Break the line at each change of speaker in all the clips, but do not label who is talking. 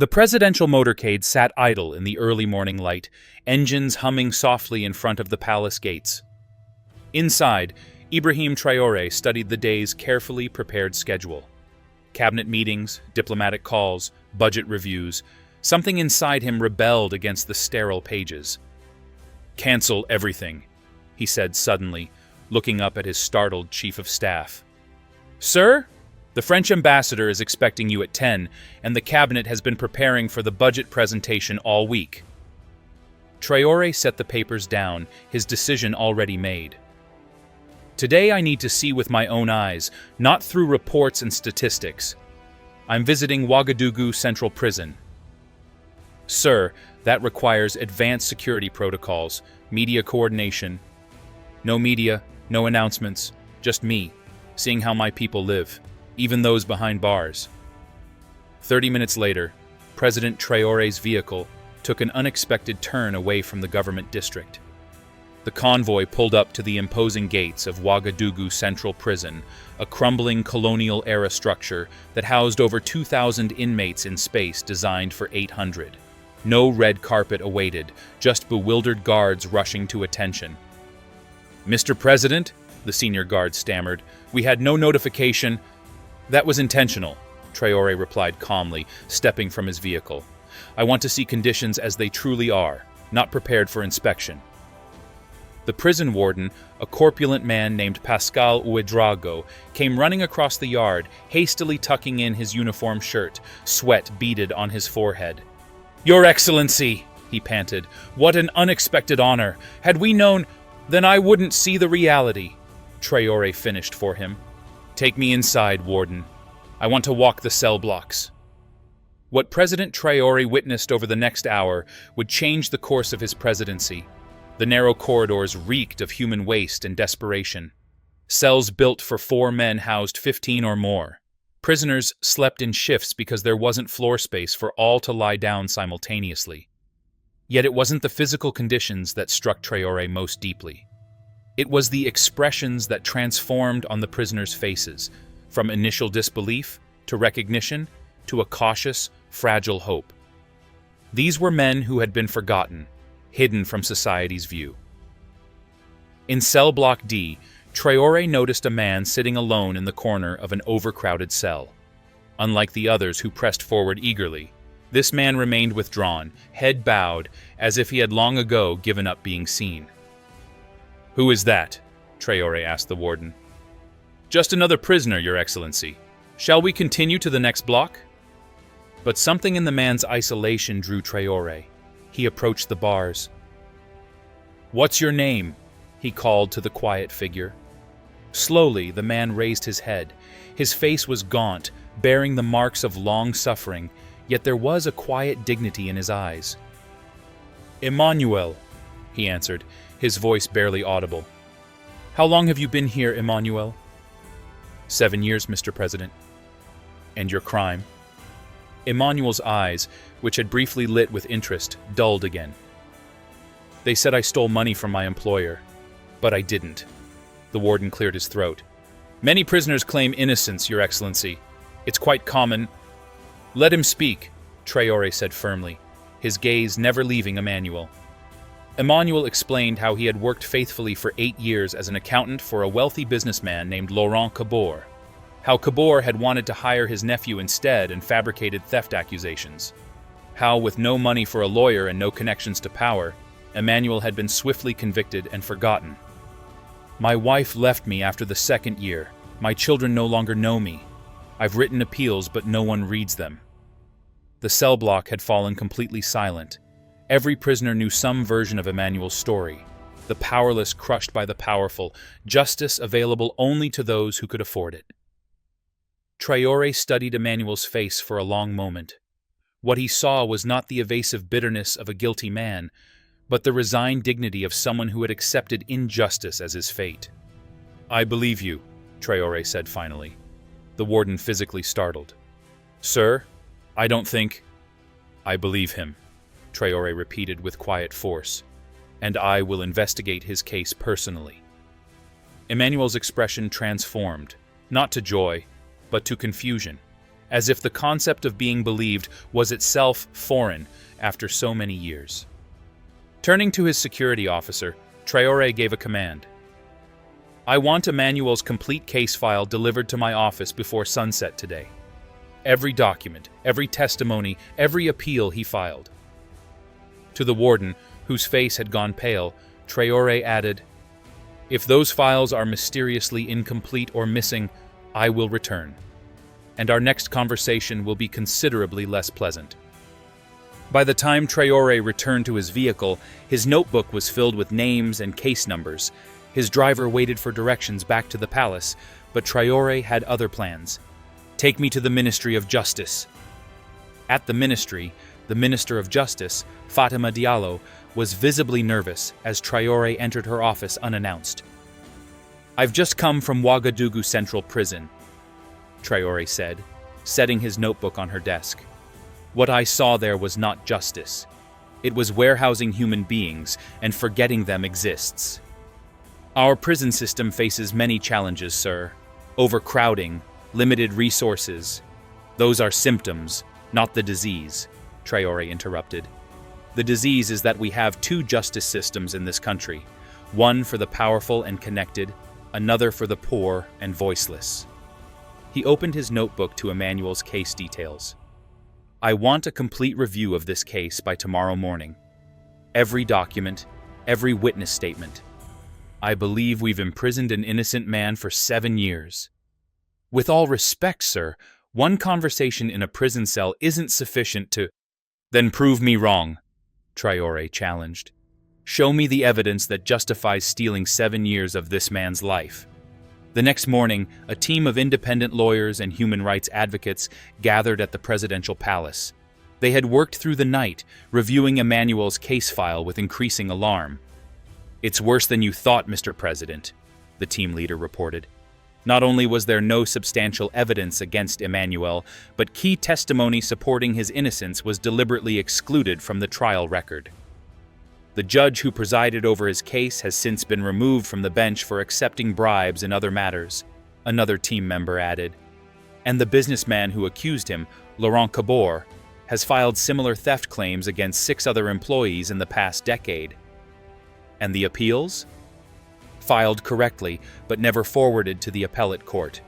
The presidential motorcade sat idle in the early morning light, engines humming softly in front of the palace gates. Inside, Ibrahim Traore studied the day's carefully prepared schedule. Cabinet meetings, diplomatic calls, budget reviews. Something inside him rebelled against the sterile pages. "Cancel everything," he said suddenly, looking up at his startled chief of staff. "Sir? The French ambassador is expecting you at 10, and the cabinet has been preparing for the budget presentation all week." Traore set the papers down, his decision already made. "Today I need to see with my own eyes, not through reports and statistics. I'm visiting Wagadugu Central Prison." "Sir, that requires advanced security protocols, media coordination." "No media, no announcements, just me, seeing how my people live, even those behind bars." 30 minutes later, President Traore's vehicle took an unexpected turn away from the government district. The convoy pulled up to the imposing gates of Wagadugu Central Prison, a crumbling colonial-era structure that housed over 2,000 inmates in space designed for 800. No red carpet awaited, just bewildered guards rushing to attention. "Mr. President," the senior guard stammered, "we had no notification." "That was intentional," Traore replied calmly, stepping from his vehicle. "I want to see conditions as they truly are, not prepared for inspection." The prison warden, a corpulent man named Pascal Ouedraogo, came running across the yard, hastily tucking in his uniform shirt, sweat beaded on his forehead. "Your Excellency," he panted, "what an unexpected honor! Had we known, then I wouldn't see the reality." Traore finished for him. "Take me inside, warden. I want to walk the cell blocks." What President Traore witnessed over the next hour would change the course of his presidency. The narrow corridors reeked of human waste and desperation. Cells built for 4 men housed 15 or more. Prisoners slept in shifts because there wasn't floor space for all to lie down simultaneously. Yet it wasn't the physical conditions that struck Traore most deeply. It was the expressions that transformed on the prisoners' faces, from initial disbelief to recognition to a cautious, fragile hope. These were men who had been forgotten, hidden from society's view. In cell block D, Traore noticed a man sitting alone in the corner of an overcrowded cell. Unlike the others who pressed forward eagerly, this man remained withdrawn, head bowed, as if he had long ago given up being seen. "Who is that?" Traore asked the warden. "Just another prisoner, Your Excellency. Shall we continue to the next block?" But something in the man's isolation drew Traore. He approached the bars. "What's your name?" he called to the quiet figure. Slowly, the man raised his head. His face was gaunt, bearing the marks of long suffering, yet there was a quiet dignity in his eyes. "Emmanuel," he answered, his voice barely audible. "How long have you been here, Emmanuel?" 7 years, Mr. President." "And your crime?" Emmanuel's eyes, which had briefly lit with interest, dulled again. "They said I stole money from my employer, but I didn't." The warden cleared his throat. "Many prisoners claim innocence, Your Excellency. It's quite common." "Let him speak," Traore said firmly, his gaze never leaving Emmanuel. Emmanuel explained how he had worked faithfully for 8 years as an accountant for a wealthy businessman named Laurent Cabor. How Cabor had wanted to hire his nephew instead and fabricated theft accusations. How, with no money for a lawyer and no connections to power, Emmanuel had been swiftly convicted and forgotten. "My wife left me after the 2nd year. My children no longer know me. I've written appeals, but no one reads them." The cell block had fallen completely silent. Every prisoner knew some version of Emmanuel's story. The powerless crushed by the powerful, justice available only to those who could afford it. Traore studied Emmanuel's face for a long moment. What he saw was not the evasive bitterness of a guilty man, but the resigned dignity of someone who had accepted injustice as his fate. "I believe you," Traore said finally. The warden physically startled. "Sir, I don't think—" "I believe him," Traore repeated with quiet force, "and I will investigate his case personally." Emmanuel's expression transformed, not to joy, but to confusion, as if the concept of being believed was itself foreign after so many years. Turning to his security officer, Traore gave a command. "I want Emmanuel's complete case file delivered to my office before sunset today. Every document, every testimony, every appeal he filed." To the warden, whose face had gone pale, Traore added, "If those files are mysteriously incomplete or missing, I will return, and our next conversation will be considerably less pleasant." By the time Traore returned to his vehicle, his notebook was filled with names and case numbers. His driver waited for directions back to the palace, but Traore had other plans. "Take me to the Ministry of Justice." At the ministry, the Minister of Justice, Fatima Diallo, was visibly nervous as Traore entered her office unannounced. "I've just come from Wagadugu Central Prison," Traore said, setting his notebook on her desk. "What I saw there was not justice. It was warehousing human beings and forgetting them exists. Our prison system faces many challenges, sir. Overcrowding, limited resources. Those are symptoms, not the disease," Traore interrupted. "The disease is that we have two justice systems in this country, one for the powerful and connected, another for the poor and voiceless." He opened his notebook to Emmanuel's case details. "I want a complete review of this case by tomorrow morning. Every document, every witness statement. I believe we've imprisoned an innocent man for 7 years. With all respect, sir, one conversation in a prison cell isn't sufficient to—" "Then prove me wrong," Traore challenged. "Show me the evidence that justifies stealing 7 years of this man's life." The next morning, a team of independent lawyers and human rights advocates gathered at the presidential palace. They had worked through the night, reviewing Emmanuel's case file with increasing alarm. "It's worse than you thought, Mr. President," the team leader reported. "Not only was there no substantial evidence against Emmanuel, but key testimony supporting his innocence was deliberately excluded from the trial record. The judge who presided over his case has since been removed from the bench for accepting bribes in other matters," another team member added. "And the businessman who accused him, Laurent Kabor, has filed similar theft claims against 6 other employees in the past decade." "And the appeals?" "Filed correctly, but never forwarded to the appellate court.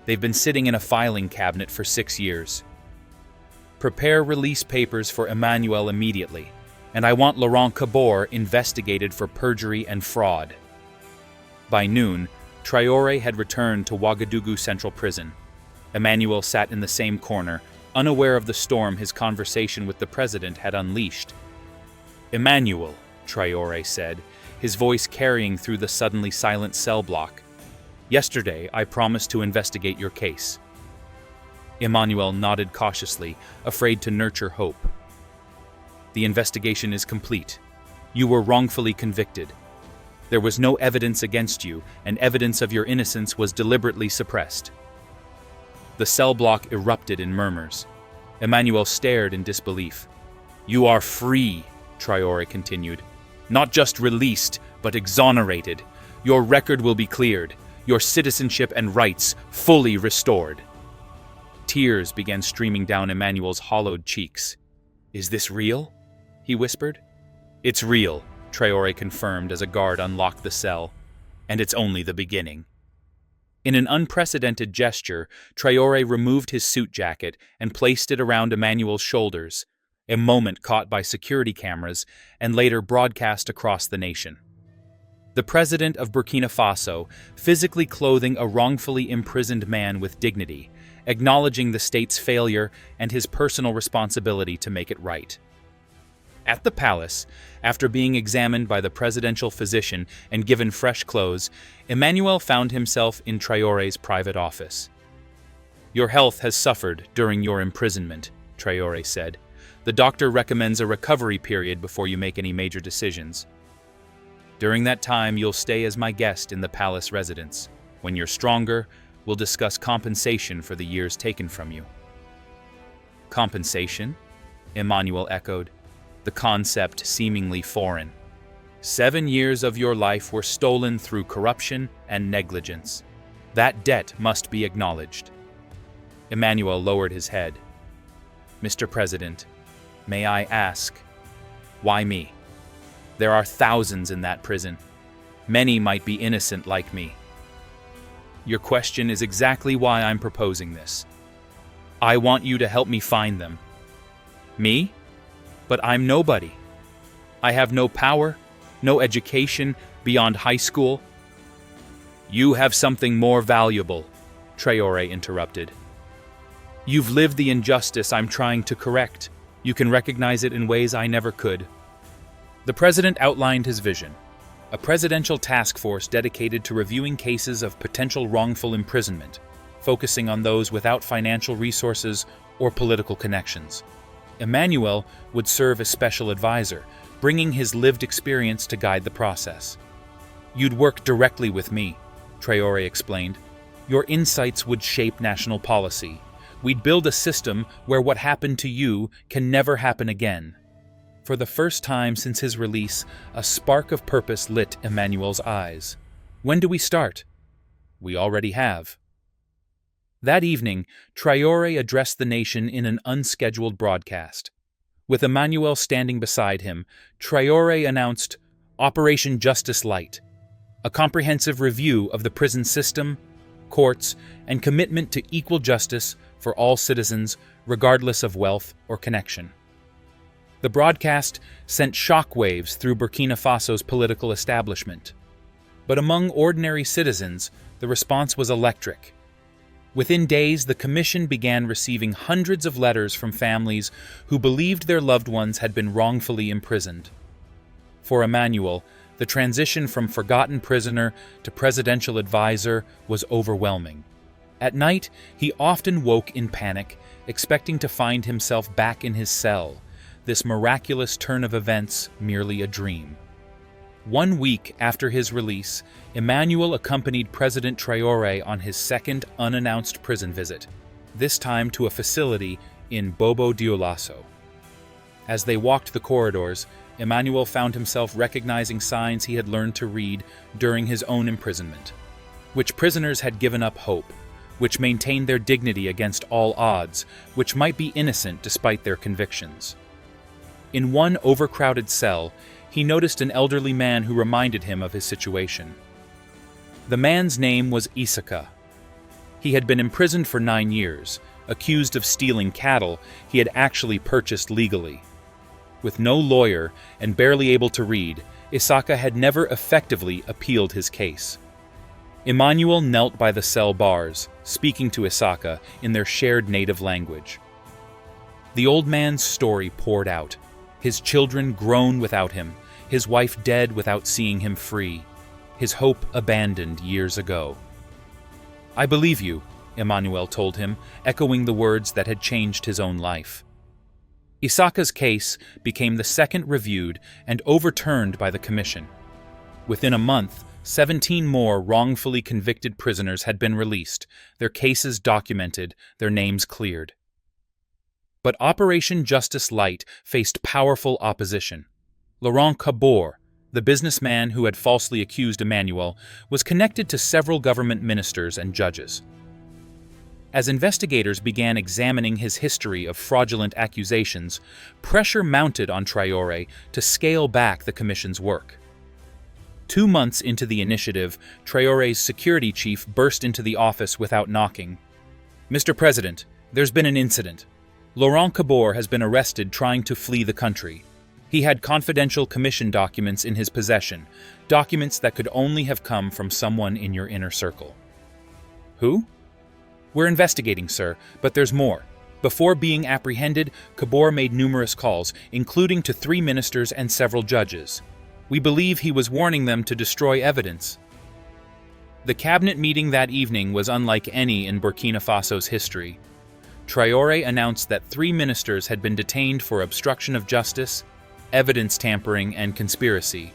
They've been sitting in a filing cabinet for 6 years. Prepare release papers for Emmanuel immediately, and I want Laurent Kabor investigated for perjury and fraud." By noon, Traore had returned to Wagadugu Central Prison. Emmanuel sat in the same corner, unaware of the storm his conversation with the president had unleashed. "Emmanuel," Traore said, his voice carrying through the suddenly silent cell block. "Yesterday, I promised to investigate your case." Emmanuel nodded cautiously, afraid to nurture hope. "The investigation is complete. You were wrongfully convicted. There was no evidence against you, and evidence of your innocence was deliberately suppressed." The cell block erupted in murmurs. Emmanuel stared in disbelief. "You are free," Traore continued. "Not just released, but exonerated. Your record will be cleared, your citizenship and rights fully restored." Tears began streaming down Emmanuel's hollowed cheeks. "Is this real?" he whispered. "It's real," Traore confirmed as a guard unlocked the cell. "And it's only the beginning." In an unprecedented gesture, Traore removed his suit jacket and placed it around Emmanuel's shoulders, a moment caught by security cameras and later broadcast across the nation. The president of Burkina Faso, physically clothing a wrongfully imprisoned man with dignity, acknowledging the state's failure and his personal responsibility to make it right. At the palace, after being examined by the presidential physician and given fresh clothes, Emmanuel found himself in Traore's private office. "Your health has suffered during your imprisonment," Traore said. "The doctor recommends a recovery period before you make any major decisions. During that time, you'll stay as my guest in the palace residence. When you're stronger, we'll discuss compensation for the years taken from you." "Compensation?" Emmanuel echoed, the concept seemingly foreign. 7 years of your life were stolen through corruption and negligence. That debt must be acknowledged. Emmanuel lowered his head. "Mr. President, may I ask, why me? There are thousands in that prison. Many might be innocent like me." "Your question is exactly why I'm proposing this. I want you to help me find them." "Me? But I'm nobody. I have no power, no education beyond high school." "You have something more valuable," Traore interrupted. "You've lived the injustice I'm trying to correct. You can recognize it in ways I never could." The president outlined his vision: a presidential task force dedicated to reviewing cases of potential wrongful imprisonment, focusing on those without financial resources or political connections. Emmanuel would serve as special advisor, bringing his lived experience to guide the process. "You'd work directly with me," Traore explained. "Your insights would shape national policy. We'd build a system where what happened to you can never happen again." For the first time since his release, a spark of purpose lit Emmanuel's eyes. "When do we start?" "We already have." That evening, Traore addressed the nation in an unscheduled broadcast. With Emmanuel standing beside him, Traore announced Operation Justice Light, a comprehensive review of the prison system, courts, and commitment to equal justice for all citizens, regardless of wealth or connection. The broadcast sent shockwaves through Burkina Faso's political establishment. But among ordinary citizens, the response was electric. Within days, the commission began receiving hundreds of letters from families who believed their loved ones had been wrongfully imprisoned. For Emmanuel, the transition from forgotten prisoner to presidential advisor was overwhelming. At night, he often woke in panic, expecting to find himself back in his cell, this miraculous turn of events merely a dream. 1 week after his release, Emmanuel accompanied President Traore on his second unannounced prison visit, this time to a facility in Bobo Dioulasso. As they walked the corridors, Emmanuel found himself recognizing signs he had learned to read during his own imprisonment, which prisoners had given up hope, which maintained their dignity against all odds, which might be innocent despite their convictions. In one overcrowded cell, he noticed an elderly man who reminded him of his situation. The man's name was Isaka. He had been imprisoned for 9 years, accused of stealing cattle he had actually purchased legally. With no lawyer and barely able to read, Isaka had never effectively appealed his case. Emmanuel knelt by the cell bars, speaking to Isaka in their shared native language. The old man's story poured out. His children grown without him, his wife dead without seeing him free, his hope abandoned years ago. "I believe you," Emmanuel told him, echoing the words that had changed his own life. Isaka's case became the second reviewed and overturned by the commission. Within a month, 17 more wrongfully convicted prisoners had been released, their cases documented, their names cleared. But Operation Justice Light faced powerful opposition. Laurent Kabore, the businessman who had falsely accused Emmanuel, was connected to several government ministers and judges. As investigators began examining his history of fraudulent accusations, pressure mounted on Traore to scale back the commission's work. 2 months into the initiative, Traore's security chief burst into the office without knocking. "Mr. President, there's been an incident. Laurent Kabore has been arrested trying to flee the country. He had confidential commission documents in his possession, documents that could only have come from someone in your inner circle." "Who?" "We're investigating, sir, but there's more. Before being apprehended, Kabore made numerous calls, including to 3 ministers and several judges. We believe he was warning them to destroy evidence." The cabinet meeting that evening was unlike any in Burkina Faso's history. Traore announced that 3 ministers had been detained for obstruction of justice, evidence tampering, and conspiracy.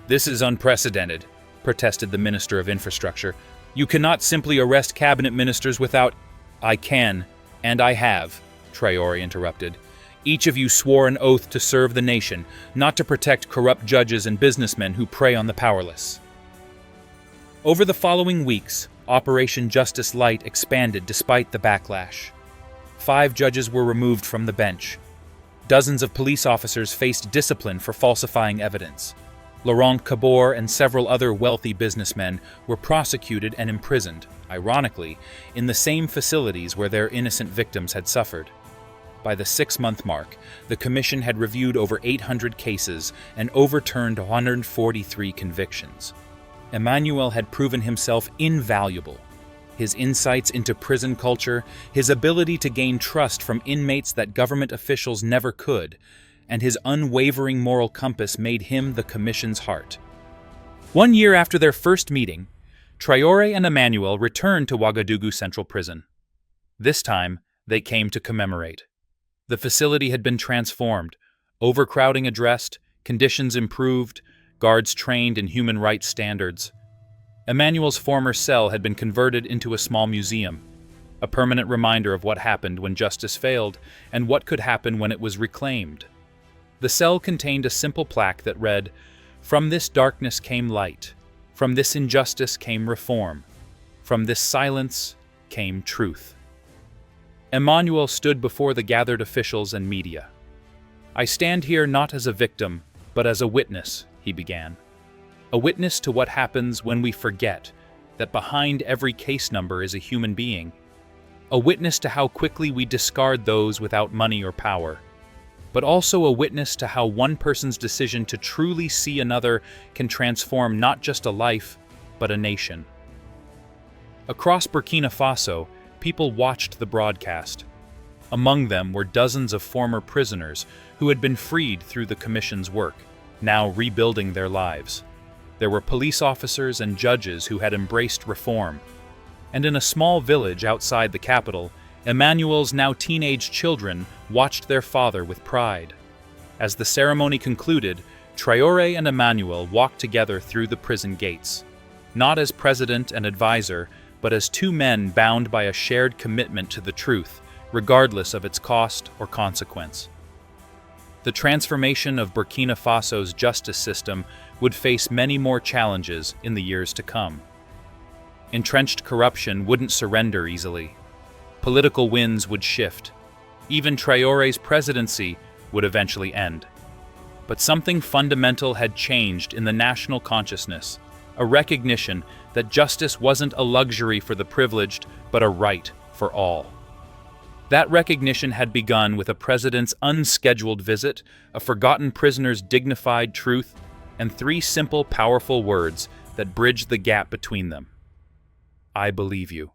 "This is unprecedented," protested the Minister of Infrastructure. "You cannot simply arrest cabinet ministers without—" "I can, and I have," Traore interrupted. "Each of you swore an oath to serve the nation, not to protect corrupt judges and businessmen who prey on the powerless." Over the following weeks, Operation Justice Light expanded despite the backlash. 5 judges were removed from the bench. Dozens of police officers faced discipline for falsifying evidence. Laurent Kabor and several other wealthy businessmen were prosecuted and imprisoned, ironically, in the same facilities where their innocent victims had suffered. By the 6-month mark, the commission had reviewed over 800 cases and overturned 143 convictions. Emmanuel had proven himself invaluable. His insights into prison culture, his ability to gain trust from inmates that government officials never could, and his unwavering moral compass made him the commission's heart. 1 year after their first meeting, Traore and Emmanuel returned to Wagadugu Central Prison. This time, they came to commemorate. The facility had been transformed, overcrowding addressed, conditions improved, guards trained in human rights standards. Emmanuel's former cell had been converted into a small museum, a permanent reminder of what happened when justice failed and what could happen when it was reclaimed. The cell contained a simple plaque that read, "From this darkness came light. From this injustice came reform. From this silence came truth." Emmanuel stood before the gathered officials and media. "I stand here not as a victim, but as a witness," he began. "A witness to what happens when we forget that behind every case number is a human being. A witness to how quickly we discard those without money or power. But also a witness to how one person's decision to truly see another can transform not just a life, but a nation." Across Burkina Faso, people watched the broadcast. Among them were dozens of former prisoners who had been freed through the commission's work, now rebuilding their lives. There were police officers and judges who had embraced reform. And in a small village outside the capital, Emmanuel's now teenage children watched their father with pride. As the ceremony concluded, Traore and Emmanuel walked together through the prison gates, not as president and advisor, but as 2 men bound by a shared commitment to the truth, regardless of its cost or consequence. The transformation of Burkina Faso's justice system would face many more challenges in the years to come. Entrenched corruption wouldn't surrender easily. Political winds would shift. Even Traore's presidency would eventually end. But something fundamental had changed in the national consciousness, a recognition that justice wasn't a luxury for the privileged, but a right for all. That recognition had begun with a president's unscheduled visit, a forgotten prisoner's dignified truth, and 3 simple, powerful words that bridged the gap between them. "I believe you."